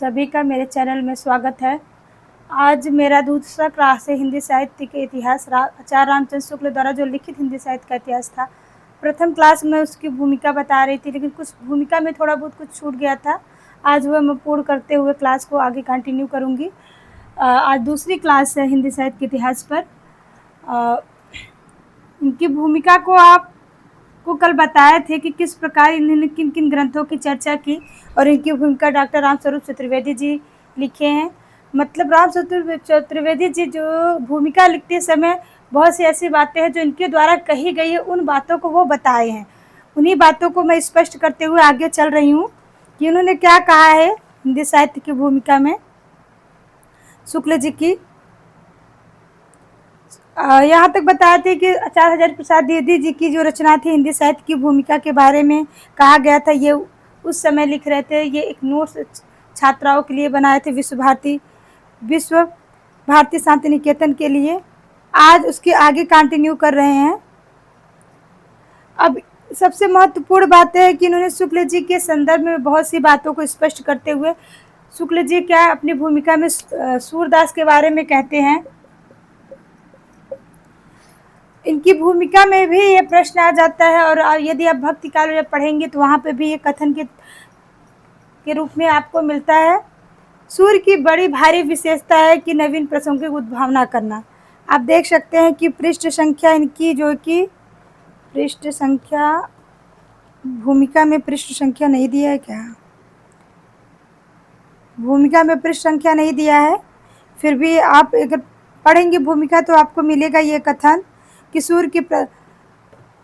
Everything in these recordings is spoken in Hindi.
सभी का मेरे चैनल में स्वागत है। आज मेरा दूसरा क्लास है हिंदी साहित्य के इतिहास आचार्य रामचंद्र शुक्ल द्वारा जो लिखित हिंदी साहित्य का इतिहास था। प्रथम क्लास में उसकी भूमिका बता रही थी, लेकिन कुछ भूमिका में थोड़ा बहुत कुछ छूट गया था। आज वह मैं पूर्ण करते हुए क्लास को आगे कंटिन्यू करूँगी। आज दूसरी क्लास है हिंदी साहित्य के इतिहास पर। इनकी भूमिका को आपको कल बताए थे कि किस प्रकार इन्होंने किन किन ग्रंथों की चर्चा की, और इनकी भूमिका डॉक्टर रामस्वरूप चतुर्वेदी जी लिखे हैं। मतलब रामस्वरूप चतुर्वेदी जी जो भूमिका लिखते समय बहुत सी ऐसी बातें हैं जो इनके द्वारा कही गई है, उन बातों को वो बताए हैं। उन्हीं बातों को मैं स्पष्ट करते हुए आगे चल रही हूँ कि उन्होंने क्या कहा है हिंदी साहित्य की भूमिका में शुक्ल जी की। यहाँ तक बताए थे कि आचार्य हजारी प्रसाद द्विवेदी जी की जो रचना थी हिंदी साहित्य की भूमिका के बारे में कहा गया था। ये उस समय लिख रहे थे, ये एक नोट्स छात्राओं के लिए बनाए थे विश्व भारती शांति निकेतन के लिए। आज उसके आगे कंटिन्यू कर रहे हैं। अब सबसे महत्वपूर्ण बात है कि इन्होंने शुक्ल जी के संदर्भ में बहुत सी बातों को स्पष्ट करते हुए शुक्ल जी क्या अपनी भूमिका में सूरदास के बारे में कहते हैं। इनकी भूमिका में भी ये प्रश्न आ जाता है, और यदि आप भक्ति काल में पढ़ेंगे तो वहाँ पे भी ये कथन के रूप में आपको मिलता है। सूर्य की बड़ी भारी विशेषता है कि नवीन प्रसंगों की उद्भावना करना। आप देख सकते हैं कि पृष्ठ संख्या इनकी जो कि पृष्ठ संख्या भूमिका में पृष्ठ संख्या नहीं दिया है क्या? भूमिका में पृष्ठ संख्या नहीं दिया है, फिर भी आप अगर पढ़ेंगे भूमिका तो आपको मिलेगा ये कथन कि सूर्य के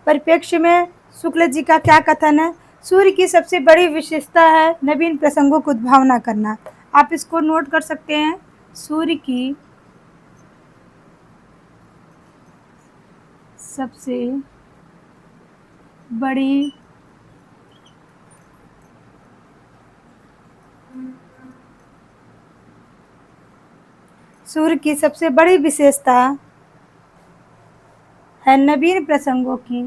परिप्रेक्ष्य में शुक्ल जी का क्या कथन है। सूर्य की सबसे बड़ी विशेषता है नवीन प्रसंगों को उद्भावना करना। आप इसको नोट कर सकते हैं। सूर्य की सबसे बड़ी सूर्य की सबसे बड़ी विशेषता है नवीन प्रसंगों की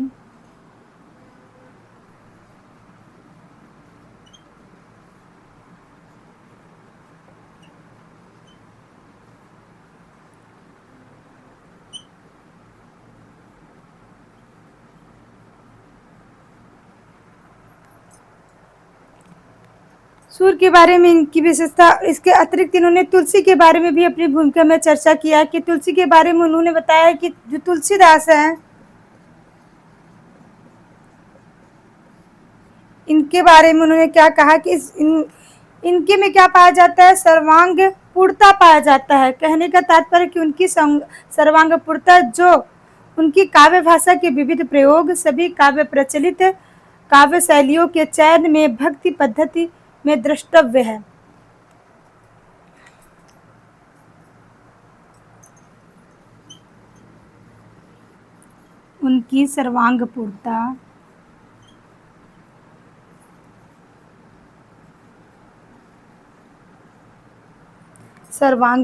सूर्य के बारे में इनकी विशेषता। इसके अतिरिक्त इन्होंने तुलसी के बारे में भी अपनी भूमिका में चर्चा किया कि तुलसी के बारे में उन्होंने बताया कि जो तुलसीदास हैं इनके बारे में उन्होंने क्या कहा कि इनके में क्या पाया जाता है, सर्वांग पूर्णता पाया जाता है। कहने का तात्पर्य कि उनकी सर्वांग पूर्णता, जो उनकी काव्य भाषा के विविध प्रयोग, सभी काव्य प्रचलित काव्य शैलियों के चयन में भक्ति पद्धति में द्रष्टव्य है। उनकी सर्वांग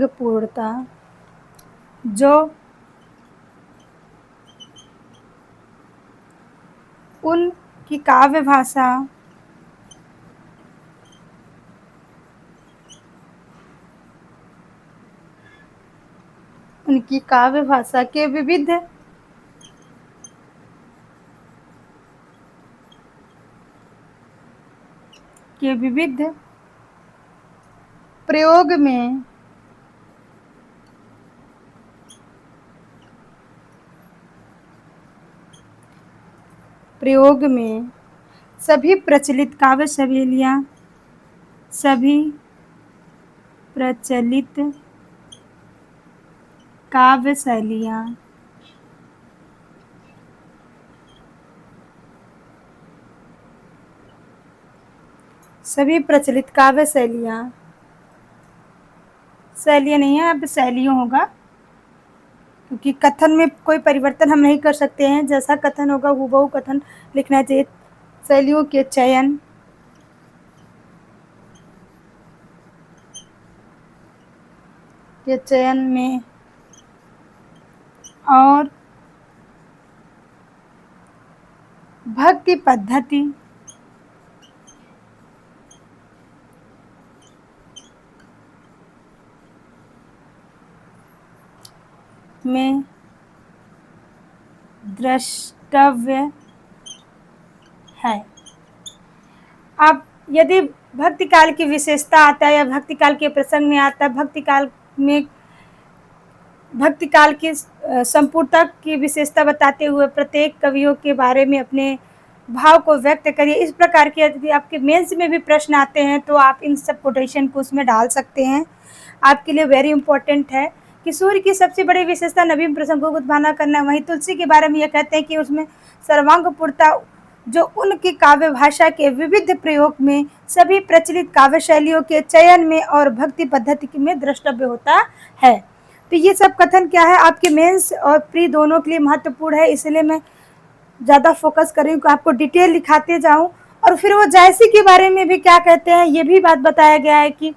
पूर्णता जो उनकी काव्य भाषा के विविध प्रयोग में सभी प्रचलित काव्य शैलियाँ शैलियाँ नहीं है, अब शैलियों होगा, क्योंकि कथन में कोई परिवर्तन हम नहीं कर सकते हैं। जैसा कथन होगा हूबहू कथन लिखना चाहिए। शैलियों के चयन में और भक्ति पद्धति में द्रष्टव्य है। अब यदि भक्ति काल की विशेषता आता है या भक्ति काल के प्रसंग में आता है, भक्ति काल की संपूर्णता की विशेषता बताते हुए प्रत्येक कवियों के बारे में अपने भाव को व्यक्त करिए। इस प्रकार के यदि आपके मेंस में भी प्रश्न आते हैं तो आप इन सब कोटेशन को उसमें डाल सकते हैं। आपके लिए वेरी इंपॉर्टेंट है कि सूर्य की सबसे बड़ी विशेषता नवीन प्रसंगों को उत्भावना करना। वहीं तुलसी के बारे में यह कहते हैं कि उसमें सर्वांग पूर्णता, जो उनकी काव्य भाषा के विविध प्रयोग में सभी प्रचलित काव्य शैलियों के चयन में और भक्ति पद्धति में द्रष्टव्य होता है। तो ये सब कथन क्या है, आपके मेंस और प्री दोनों के लिए महत्वपूर्ण है, इसलिए मैं ज़्यादा फोकस कर रही हूँ कि आपको डिटेल लिखाते जाऊँ। और फिर वो जायसी के बारे में भी क्या कहते हैं ये भी बात बताया गया है कि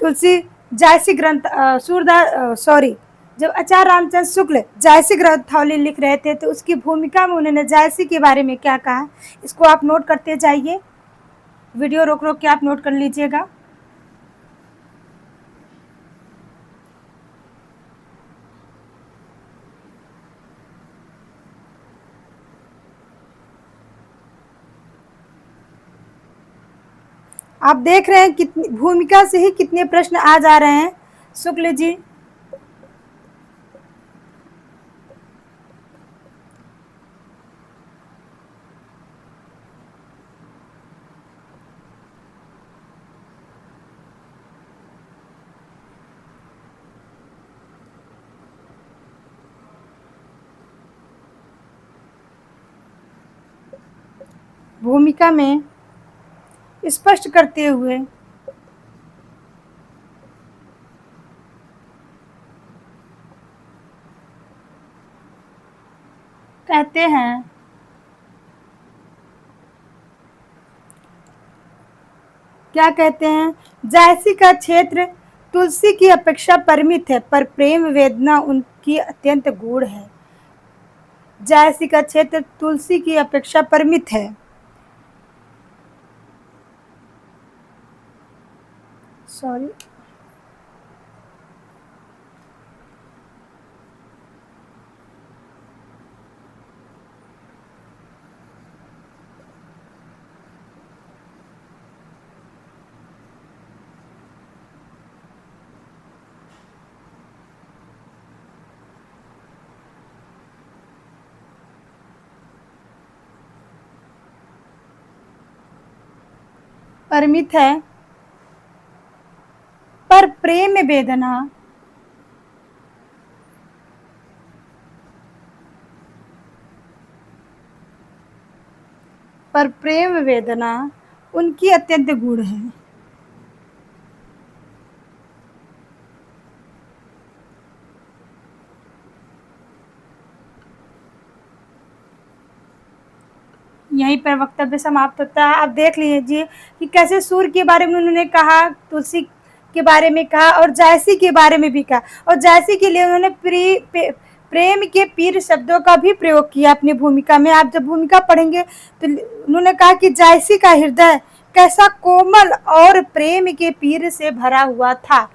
तुलसी जायसी ग्रंथ जब आचार्य रामचंद्र शुक्ल जायसी ग्रंथावली लिख रहे थे तो उसकी भूमिका में उन्होंने जायसी के बारे में क्या कहा, इसको आप नोट करते जाइए। वीडियो रोक रोक के आप नोट कर लीजिएगा। आप देख रहे हैं कितनी भूमिका से ही कितने प्रश्न आ जा रहे हैं। शुक्ल जी, भूमिका में स्पष्ट करते हुए कहते हैं क्या कहते हैं, जायसी का क्षेत्र तुलसी की अपेक्षा परिमित है पर प्रेम वेदना उनकी अत्यंत गूढ़ है। जायसी का क्षेत्र तुलसी की अपेक्षा परिमित है, सॉरी परिमित है पर प्रेम वेदना उनकी अत्यंत गूढ़ है। यहीं पर वक्तव्य समाप्त होता है। आप देख लीजिए कि कैसे सूर्य के बारे में उन्होंने कहा, तुलसी के बारे में कहा और जायसी के बारे में भी कहा। और जायसी के लिए उन्होंने प्रेम के पीर शब्दों का भी प्रयोग किया अपनी भूमिका में। आप जब भूमिका पढ़ेंगे तो उन्होंने कहा कि जायसी का हृदय कैसा कोमल और प्रेम के पीर से भरा हुआ था।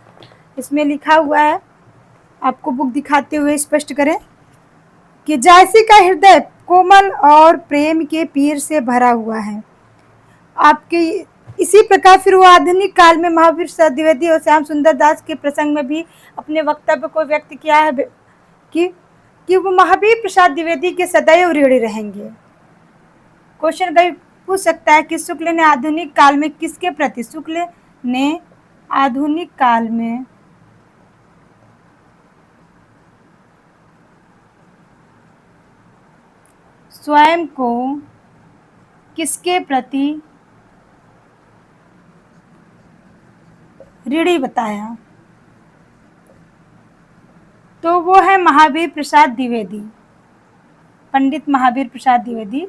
इसमें लिखा हुआ है, आपको बुक दिखाते हुए स्पष्ट करें कि जायसी का हृदय कोमल और प्रेम के पीर से भरा हुआ है। आपके इसी प्रकार फिर वो आधुनिक काल में महावीर प्रसाद द्विवेदी और श्याम सुंदर दास के प्रसंग में भी अपने वक्तव्य को व्यक्त किया है कि वो महावीर प्रसाद द्विवेदी के सदैव ऋणी रहेंगे। क्वेश्चन कभी पूछ सकता है कि शुक्ल ने आधुनिक काल में किसके प्रति, शुक्ल ने आधुनिक काल में स्वयं को किसके प्रति ऋणी बताया, तो वो है महावीर प्रसाद द्विवेदी, पंडित महावीर प्रसाद द्विवेदी।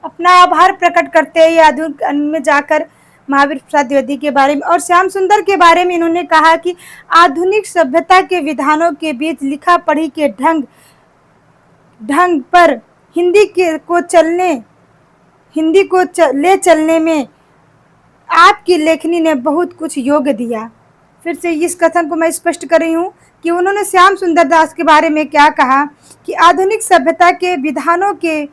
अपना आभार प्रकट करते हैं आधुनिक में जाकर महावीर प्रसाद द्विवेदी के बारे में। और श्याम सुंदर के बारे में इन्होंने कहा कि आधुनिक सभ्यता के विधानों के बीच लिखा पढ़ी के ढंग पर हिंदी को ले चलने में आपकी लेखनी ने बहुत कुछ योग दिया। फिर से इस कथन को मैं स्पष्ट कर रही हूँ कि उन्होंने श्याम सुंदर दास के बारे में क्या कहा कि आधुनिक सभ्यता के विधानों के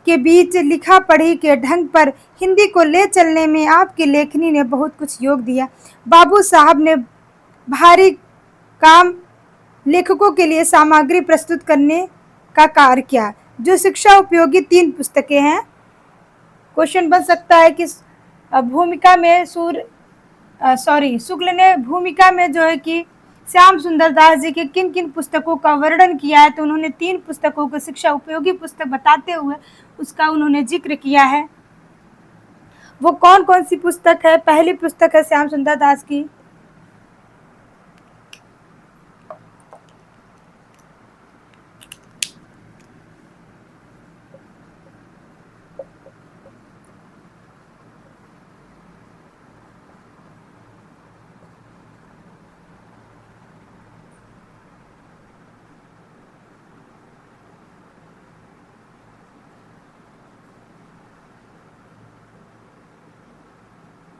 बीच लिखा पढ़ी के ढंग पर हिंदी को ले चलने में आपकी लेखनी ने बहुत कुछ योग दिया। बाबू साहब ने भारी काम लेखकों के लिए सामग्री प्रस्तुत करने का कार्य किया, जो शिक्षा उपयोगी 3 पुस्तकें हैं। क्वेश्चन बन सकता है कि भूमिका में शुक्ल ने भूमिका में जो है कि श्याम सुंदर दास जी के किन किन पुस्तकों का वर्णन किया है, तो उन्होंने 3 पुस्तकों को शिक्षा उपयोगी पुस्तक बताते हुए उसका उन्होंने जिक्र किया है। वो कौन कौन सी पुस्तक है? पहली पुस्तक है श्याम सुंदर दास की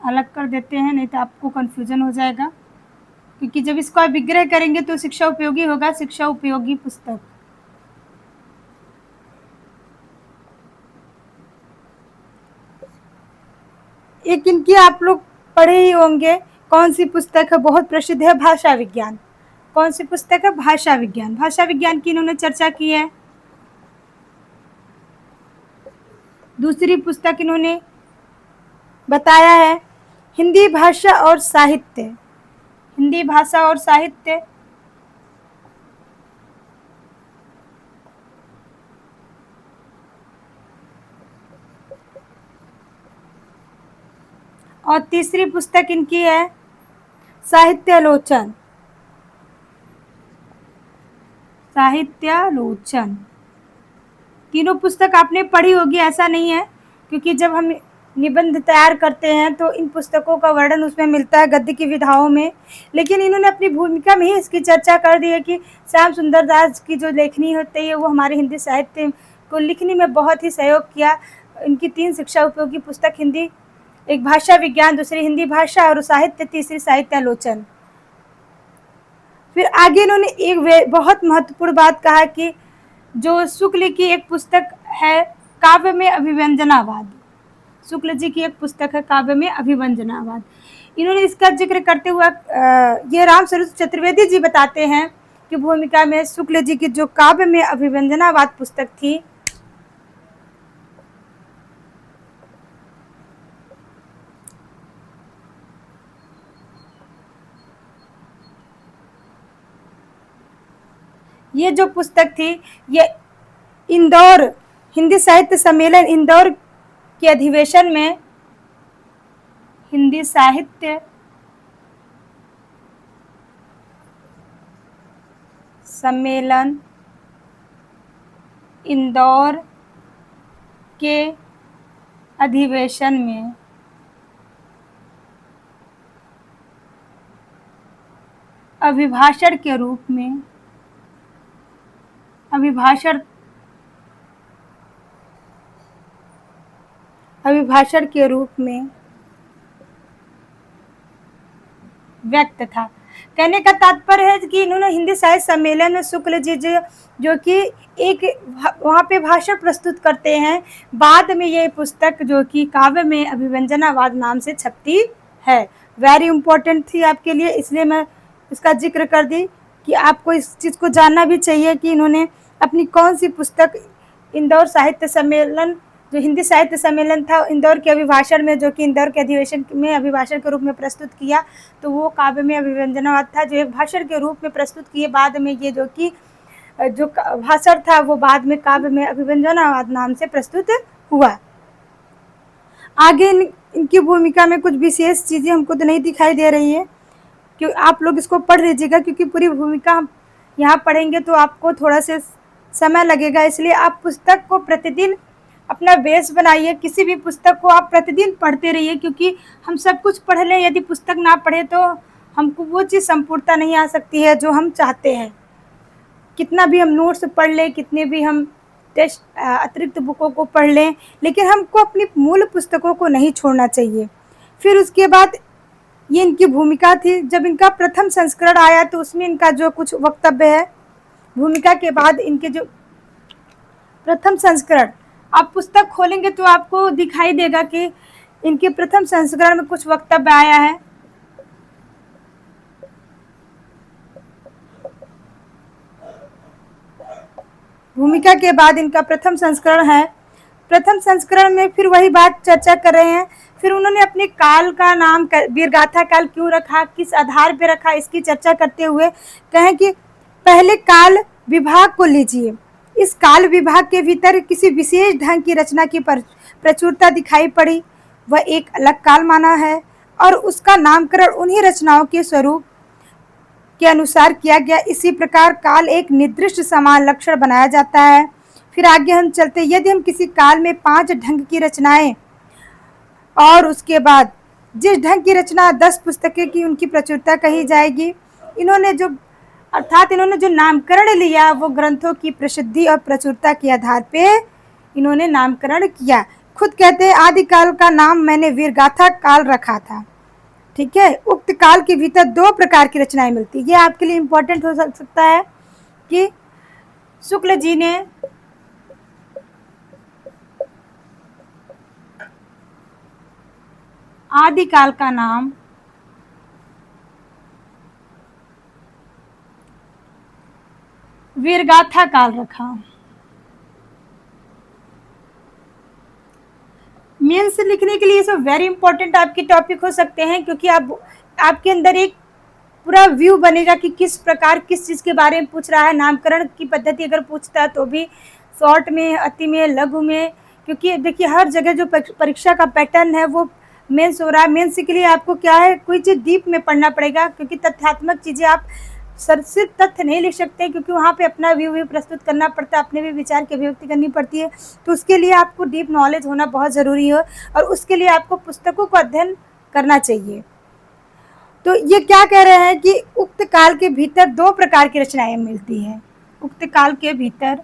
अलग कर देते हैं, नहीं तो आपको कंफ्यूजन हो जाएगा, क्योंकि जब इसको आप विग्रह करेंगे तो शिक्षा उपयोगी होगा, शिक्षा उपयोगी पुस्तक। एक इनकी आप लोग पढ़े ही होंगे, कौन सी पुस्तक है, बहुत प्रसिद्ध है, भाषा विज्ञान। कौन सी पुस्तक है? भाषा विज्ञान। भाषा विज्ञान की इन्होंने चर्चा की है। दूसरी पुस्तक इन्होंने बताया है हिंदी भाषा और साहित्य। हिंदी भाषा और साहित्य। और तीसरी पुस्तक इनकी है साहित्यालोचन। साहित्यालोचन। तीनों पुस्तक आपने पढ़ी होगी, ऐसा नहीं है, क्योंकि जब हम निबंध तैयार करते हैं तो इन पुस्तकों का वर्णन उसमें मिलता है गद्य की विधाओं में, लेकिन इन्होंने अपनी भूमिका में ही इसकी चर्चा कर दी है कि श्याम सुंदर दास की जो लेखनी होती है वो हमारे हिंदी साहित्य को लिखने में बहुत ही सहयोग किया। इनकी 3 शिक्षा उपयोगी पुस्तक हिंदी, एक भाषा विज्ञान, दूसरी हिंदी भाषा और साहित्य, तीसरी साहित्यालोचन। फिर आगे इन्होंने एक बहुत महत्वपूर्ण बात कहा कि जो शुक्ल की एक पुस्तक है काव्य में अभिव्यंजनावाद। शुक्ल जी की एक पुस्तक है काव्य में अभिव्यंजनावाद। इन्होंने इसका जिक्र करते हुए ये रामस्वरूप चतुर्वेदी जी बताते हैं कि भूमिका में शुक्ल जी की जो काव्य में अभिव्यंजनावाद पुस्तक थी, ये जो पुस्तक थी ये इंदौर हिंदी साहित्य सम्मेलन इंदौर के अधिवेशन में, हिंदी साहित्य सम्मेलन इंदौर के अधिवेशन में अभिभाषण के रूप में अभिभाषण के रूप में व्यक्त था। कहने का तात्पर्य है कि इन्होंने हिंदी साहित्य सम्मेलन में शुक्ल जी जो कि एक वहाँ पे भाषण प्रस्तुत करते हैं, बाद में ये पुस्तक जो कि काव्य में अभिव्यंजनावाद नाम से छपती है। वेरी इंपॉर्टेंट थी आपके लिए, इसलिए मैं इसका जिक्र कर दी कि आपको इस चीज़ को जानना भी चाहिए कि इन्होंने अपनी कौन सी पुस्तक इंदौर साहित्य सम्मेलन, जो हिंदी साहित्य सम्मेलन था इंदौर के अभिभाषण में, जो कि इंदौर के अधिवेशन में अभिभाषण के रूप में प्रस्तुत किया, तो वो काव्य में अभिव्यंजनावाद था जो एक भाषण के रूप में प्रस्तुत किए। बाद में ये जो भाषण था वो बाद में काव्य में अभिव्यंजनावाद नाम से प्रस्तुत हुआ। आगे इनकी भूमिका में कुछ विशेष चीज़ें हमको तो नहीं दिखाई दे रही है, क्योंकि आप लोग इसको पढ़ लीजिएगा, क्योंकि पूरी भूमिका हम यहाँ पढ़ेंगे तो आपको थोड़ा से समय लगेगा, इसलिए आप पुस्तक को प्रतिदिन अपना बेस बनाइए। किसी भी पुस्तक को आप प्रतिदिन पढ़ते रहिए, क्योंकि हम सब कुछ पढ़ लें, यदि पुस्तक ना पढ़े तो हमको वो चीज़ संपूर्णता नहीं आ सकती है जो हम चाहते हैं। कितना भी हम नोट्स पढ़ लें, कितने भी हम टेस्ट अतिरिक्त बुकों को पढ़ लें, लेकिन हमको अपनी मूल पुस्तकों को नहीं छोड़ना चाहिए। फिर उसके बाद ये इनकी भूमिका थी। जब इनका प्रथम संस्करण आया तो उसमें इनका जो कुछ वक्तव्य है, भूमिका के बाद इनके जो प्रथम संस्करण, आप पुस्तक खोलेंगे तो आपको दिखाई देगा कि इनके प्रथम संस्करण में कुछ वक्तव्य आया है। भूमिका के बाद इनका प्रथम संस्करण है। प्रथम संस्करण में फिर वही बात चर्चा कर रहे हैं। फिर उन्होंने अपने काल का नाम वीरगाथा काल क्यों रखा, किस आधार पर रखा, इसकी चर्चा करते हुए कहें कि पहले काल विभाग को लीजिए। इस काल विभाग के भीतर किसी विशेष ढंग की रचना की प्रचुरता दिखाई पड़ी, वह एक अलग काल माना है और उसका नामकरण उन्हीं रचनाओं के स्वरूप के अनुसार किया गया। इसी प्रकार काल एक निर्दिष्ट समान लक्षण बनाया जाता है। फिर आगे हम चलते, यदि हम किसी काल में 5 ढंग की रचनाएं और उसके बाद जिस ढंग की रचना 10 पुस्तकें की, उनकी प्रचुरता कही जाएगी। इन्होंने जो नामकरण लिया वो ग्रंथों की प्रसिद्धि और प्रचुरता के आधार पे इन्होंने नामकरण किया। खुद कहते हैं आदिकाल का नाम मैंने वीरगाथा काल रखा था। ठीक है, उक्त काल के भीतर 2 प्रकार की रचनाएं मिलती है। ये आपके लिए इम्पोर्टेंट हो सकता है कि शुक्ल जी ने आदिकाल का नाम वीरगाथा काल रखा। मेंस लिखने के लिए सब वेरी इंपॉर्टेंट आपके टॉपिक हो सकते हैं, क्योंकि आपके अंदर एक पूरा व्यू बनेगा कि किस प्रकार किस चीज़ के बारे में पूछ रहा है। नामकरण की पद्धति अगर पूछता है तो भी शॉर्ट में, अति में, लघु में, क्योंकि देखिए हर जगह जो परीक्षा का पैटर्न है वो मेंस हो रहा है। मेंस के लिए आपको क्या है, कोई चीज़ डीप में पढ़ना पड़ेगा, क्योंकि तथ्यात्मक चीज़ें आप सिर्फ तथ्य नहीं लिख सकते, क्योंकि वहाँ पे अपना व्यू भी प्रस्तुत करना पड़ता है, अपने भी विचार की अभिव्यक्ति करनी पड़ती है। तो उसके लिए आपको डीप नॉलेज होना बहुत ज़रूरी है और उसके लिए आपको पुस्तकों को अध्ययन करना चाहिए। तो ये क्या कह रहे हैं कि उक्त काल के भीतर 2 प्रकार की रचनाएं मिलती हैं। उक्त काल के भीतर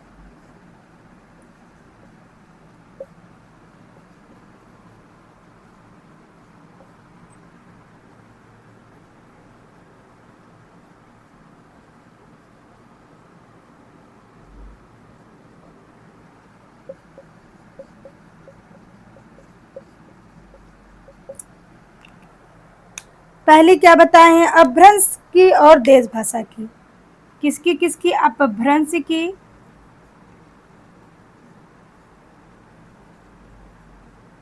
पहले क्या बताए हैं, अपभ्रंश की और देश भाषा की। किसकी किसकी, अपभ्रंश की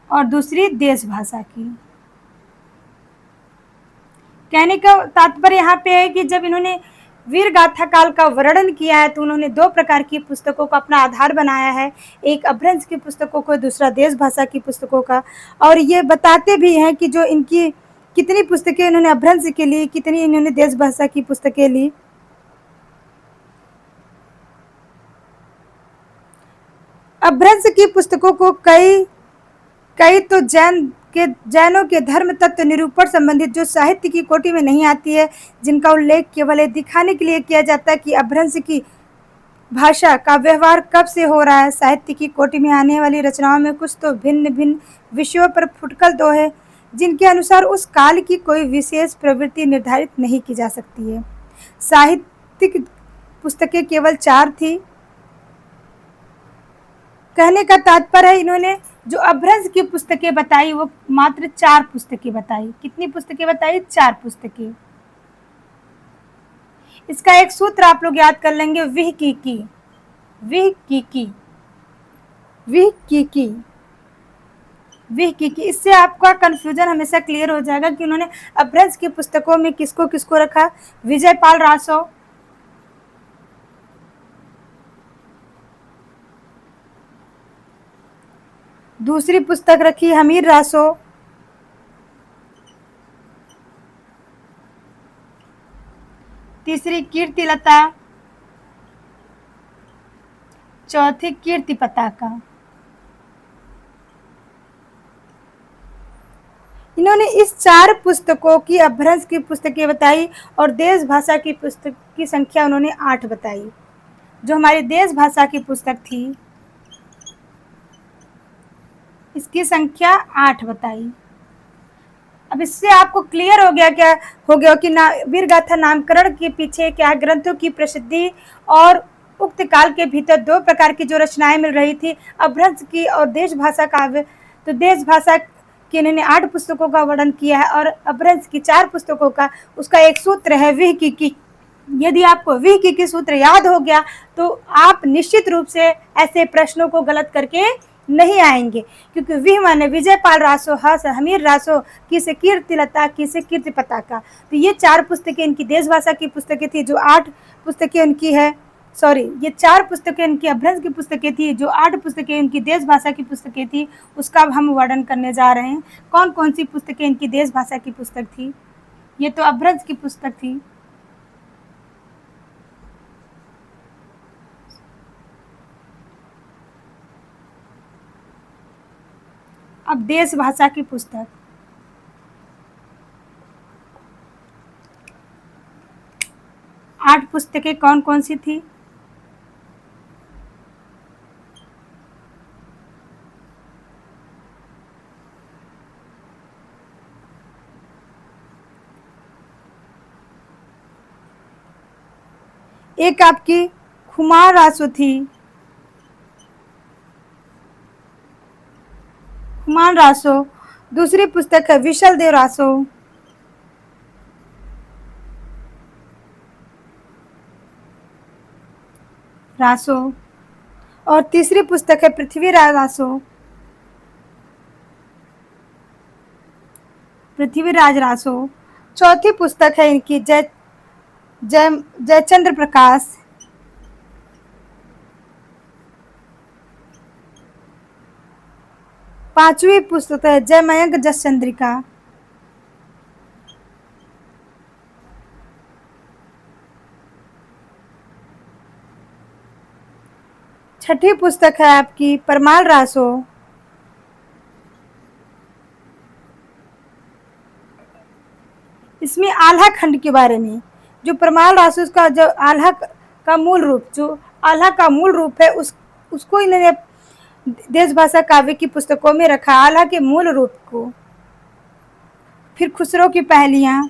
और दूसरी देश भाषा की। कहने का तात्पर्य यहाँ पे है कि जब इन्होंने वीरगाथा काल का वर्णन किया है तो उन्होंने 2 प्रकार की पुस्तकों का अपना आधार बनाया है, एक अपभ्रंश की पुस्तकों को, दूसरा देश भाषा की पुस्तकों का। और ये बताते भी हैं कि जो इनकी कितनी पुस्तकें इन्होंने अपभ्रंश के ली, कितनी इन्होंने देश भाषा की पुस्तकें ली। अपभ्रंश की पुस्तकों को कई तो जैनों के धर्म तत्व निरूपण संबंधित जो साहित्य की कोटि में नहीं आती है, जिनका उल्लेख केवल ये दिखाने के लिए किया जाता है कि अपभ्रंश की भाषा का व्यवहार कब से हो रहा है। साहित्य की कोटि में आने वाली रचनाओं में कुछ तो भिन्न भिन्न विषयों पर फुटकल तो है, जिनके अनुसार उस काल की कोई विशेष प्रवृत्ति निर्धारित नहीं की जा सकती है। साहित्यिक पुस्तकें केवल 4 थी। कहने का तात्पर्य है इन्होंने जो अपभ्रंश की पुस्तकें बताई वो मात्र 4 पुस्तकें बताई। कितनी पुस्तकें बताई? 4 पुस्तकें। इसका एक सूत्र आप लोग याद कर लेंगे, विह की। इससे आपका कंफ्यूजन हमेशा क्लियर हो जाएगा कि उन्होंने अपभ्रंश की पुस्तकों में किसको किसको रखा। विजयपाल रासो, दूसरी पुस्तक रखी हमीर रासो, तीसरी कीर्तिलता, चौथी कीर्ति पताका। इन्होंने इस 4 पुस्तकों की अपभ्रंश की पुस्तकें बताई और देश भाषा की पुस्तक की संख्या उन्होंने 8 बताई। जो हमारी देश भाषा की पुस्तक थी इसकी संख्या 8 बताई। अब इससे आपको क्लियर हो गया कि ना वीर गाथा नामकरण के पीछे क्या ग्रंथों की प्रसिद्धि और उक्त काल के भीतर दो प्रकार की जो रचनाएं मिल रही थी, अपभ्रंश की और देश भाषा काव्य। तो देश भाषा की इन्होंने 8 पुस्तकों का वर्णन किया है और अपभ्रंश की 4 पुस्तकों का। उसका एक सूत्र है विह की। यदि आपको विह की सूत्र याद हो गया तो आप निश्चित रूप से ऐसे प्रश्नों को गलत करके नहीं आएंगे, क्योंकि विह माने विजय पाल रासो, हस हमीर रासो, किसे कीर्ति लता, किसे कीर्ति पताका। तो ये 4 पुस्तकें इनकी देश भाषा की पुस्तकें थी, जो 8 पुस्तकें उनकी है, सॉरी ये 4 पुस्तकें इनकी अपभ्रंश की पुस्तकें थी, जो 8 पुस्तकें इनकी देश भाषा की पुस्तकें थी, उसका अब हम वर्णन करने जा रहे हैं। कौन कौन सी पुस्तकें इनकी देश भाषा की पुस्तक थी? ये तो अपभ्रंश की पुस्तक थी। अब देश भाषा की पुस्तक, आठ पुस्तकें कौन कौन सी थी? एक आपकी खुमार रासो थी, खुमान रासो। दूसरी पुस्तक है विशल देव रासो। रासो। और तीसरी पुस्तक है पृथ्वीराज रासो, पृथ्वीराज रासो। चौथी पुस्तक है इनकी जयचंद्र प्रकाश। पांचवी पुस्तक है जयमयंक जस चंद्रिका। छठी पुस्तक है आपकी परमाल रासो। इसमें आल्हा खंड के बारे में, जो परमाल रासो का जो आल्हा का मूल रूप, जो आल्हा का मूल रूप है, उसको इन्होंने देश भाषा काव्य की पुस्तकों में रखा, आल्हा के मूल रूप को। फिर खुसरो की पहेलियां,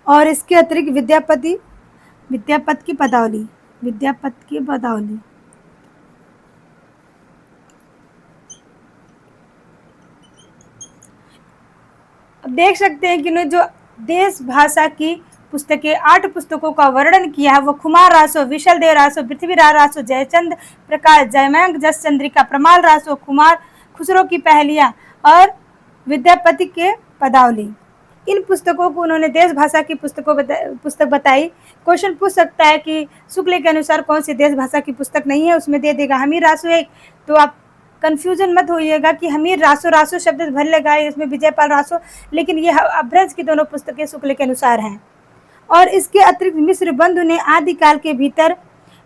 और इसके अतिरिक्त विद्यापत की पदावली, विद्यापत की पदावली। अब देख सकते हैं कि उन्होंने जो देश भाषा की पुस्तकें 8 पुस्तकों का वर्णन किया है, वो खुमार रासो, विशल देव रासो, पृथ्वीराज रासो, जयचंद प्रकाश, जयमयंक जस चंद्रिका, प्रमाल रासो, खुसरो की पहेलियां और विद्यापति के पदावली। इन पुस्तकों को उन्होंने देश भाषा की पुस्तक बताई। क्वेश्चन पूछ सकता है कि शुक्ल के अनुसार कौन सी देश भाषा की पुस्तक नहीं है, उसमें दे देगा हमीर रासो एक। तो आप कंफ्यूजन मत होइएगा कि हमीर रासो, रासो शब्द भर लगा है इसमें विजयपाल रासो, लेकिन ये अपभ्रंश की दोनों पुस्तकें शुक्ल के अनुसार हैं। और इसके अतिरिक्त मिस्र बंधु ने आदिकाल के भीतर,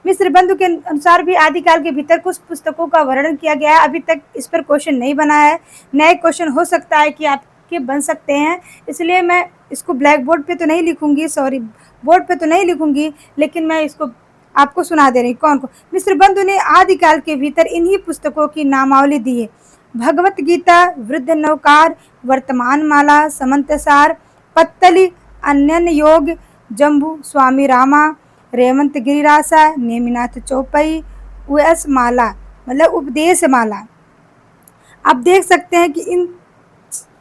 मिस्र बंधु के अनुसार भी आदिकाल के भीतर कुछ पुस्तकों का वर्णन किया गया है। अभी तक इस पर क्वेश्चन नहीं बना है, नए क्वेश्चन हो सकता है कि आपके बन सकते हैं, इसलिए मैं इसको ब्लैक बोर्ड पे तो नहीं लिखूंगी, सॉरी बोर्ड पे तो नहीं लिखूंगी, लेकिन मैं इसको आपको सुना दे रही। कौन को? मिस्र बंधु ने आदिकाल के भीतर इन्हीं पुस्तकों की नामावली दी है: भगवत गीता, वृद्ध नवकार, वर्तमान माला, समंतसार, पत्तली, अन्यन योग, जम्बू, स्वामी रामा, रेवंत गिरिरासा, नेमिनाथ चौपई, उस माला मतलब उपदेश माला। आप देख सकते हैं कि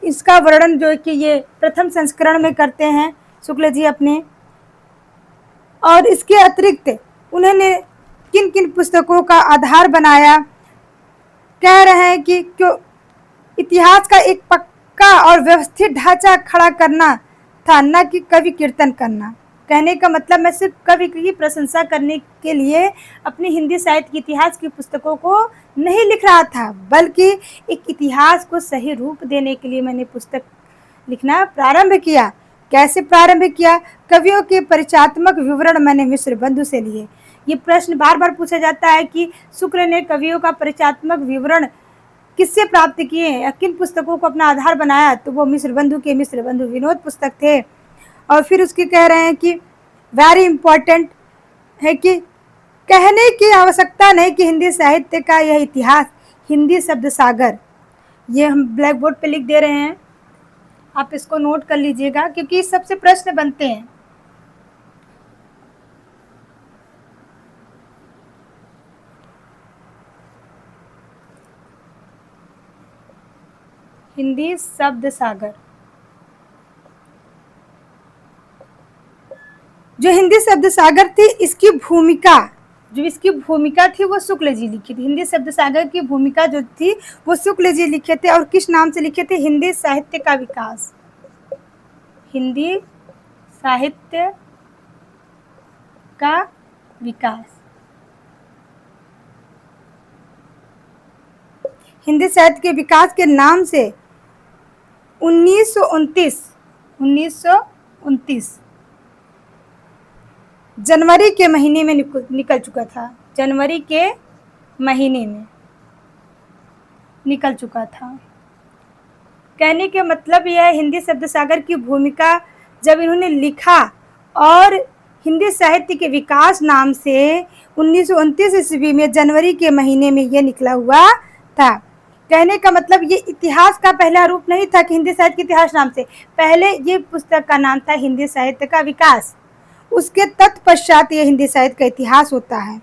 इसका वर्णन जो है कि ये प्रथम संस्करण में करते हैं शुक्ल जी अपने। और इसके अतिरिक्त उन्होंने किन किन पुस्तकों का आधार बनाया, कह रहे हैं कि क्यों इतिहास का एक पक्का और व्यवस्थित ढांचा खड़ा करना था, न कि कवि कीर्तन करना। कहने का मतलब मैं सिर्फ कवि की प्रशंसा करने के लिए अपनी हिंदी साहित्य की इतिहास की पुस्तकों को नहीं लिख रहा था, बल्कि एक इतिहास को सही रूप देने के लिए मैंने पुस्तक लिखना प्रारंभ किया। कैसे प्रारंभ किया? कवियों के परिचयात्मक विवरण मैंने मिस्र बंधु से लिए। ये प्रश्न बार बार पूछा जाता है कि शुक्ल ने कवियों का परिचयात्मक विवरण किससे प्राप्त किए या किन पुस्तकों को अपना आधार बनाया, तो वो मिस्र बंधु विनोद पुस्तक थे। और फिर उसके कह रहे हैं कि वेरी इंपॉर्टेंट है कि कहने की आवश्यकता नहीं कि हिंदी साहित्य का यह इतिहास हिंदी शब्द सागर, ये हम ब्लैक बोर्ड पे लिख दे रहे हैं, आप इसको नोट कर लीजिएगा क्योंकि इस सबसे प्रश्न बनते हैं। हिंदी शब्द सागर, जो हिंदी शब्द सागर थी इसकी भूमिका, जो इसकी भूमिका थी वो शुक्ल जी लिखी थी। हिंदी शब्द सागर की भूमिका जो थी वो शुक्ल जी लिखे थे, और किस नाम से लिखे थे? हिंदी साहित्य का विकास, हिंदी साहित्य का विकास। हिंदी साहित्य के विकास के नाम से 1929 जनवरी के महीने में निकल चुका था, जनवरी के महीने में निकल चुका था। कहने के मतलब यह है, हिंदी शब्द सागर की भूमिका जब इन्होंने लिखा और हिंदी साहित्य के विकास नाम से 1929 ईस्वी में जनवरी के महीने में यह निकला हुआ था। कहने का मतलब ये इतिहास का पहला रूप नहीं था कि हिंदी साहित्य के इतिहास नाम से, पहले ये पुस्तक का नाम था हिंदी साहित्य का विकास, उसके तत्पश्चात ये हिंदी साहित्य का इतिहास होता है।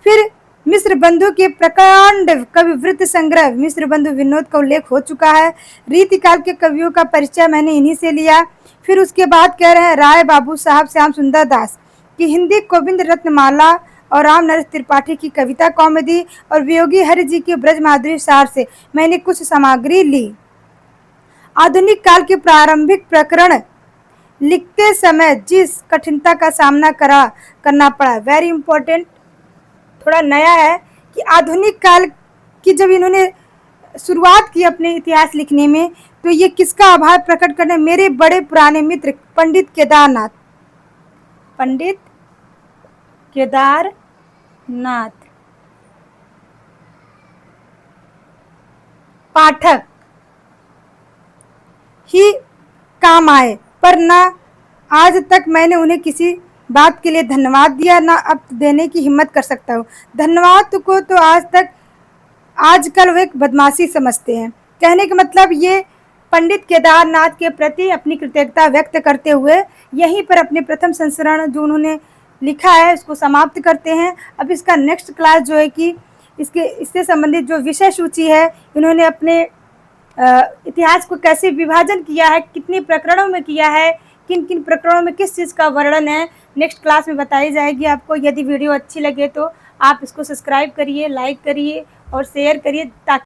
फिर मिश्र बंधु के प्रकांड कविवृत्त संग्रह, मिश्र बंधु विनोद का उल्लेख हो चुका है। रीतिकाल के कवियों का परिचय मैंने इन्हीं से लिया। फिर उसके बाद कह रहे हैं राय बाबू साहब श्याम सुंदर दास की हिंदी गोविंद रत्नमाला और राम नरेश त्रिपाठी की कविता कौमुदी और वियोगी हरि जी की ब्रज माधुरी सार से मैंने कुछ सामग्री ली। आधुनिक काल के प्रारंभिक प्रकरण लिखते समय जिस कठिनता का सामना करना पड़ा, वेरी इंपॉर्टेंट, थोड़ा नया है कि आधुनिक काल की जब इन्होंने शुरुआत की अपने इतिहास लिखने में, तो ये किसका आभार प्रकट करने? मेरे बड़े पुराने मित्र पंडित केदारनाथ पाठक ही काम आए, पर ना आज तक मैंने उन्हें किसी बात के लिए धन्यवाद दिया, ना अब देने की हिम्मत कर सकता हूँ। धन्यवाद को तो आजकल वो एक बदमाशी समझते हैं। कहने का मतलब ये पंडित केदारनाथ के प्रति अपनी कृतज्ञता व्यक्त करते हुए यहीं पर अपने प्रथम संस्करण जो उन्होंने लिखा है उसको समाप्त करते हैं। अब इसका नेक्स्ट क्लास जो है कि इससे संबंधित जो विषय सूची है, इन्होंने अपने इतिहास को कैसे विभाजन किया है, कितने प्रकरणों में किया है, किन किन प्रकरणों में किस चीज़ का वर्णन है, नेक्स्ट क्लास में बताई जाएगी आपको। यदि वीडियो अच्छी लगे तो आप इसको सब्सक्राइब करिए, लाइक करिए और शेयर करिए ताकि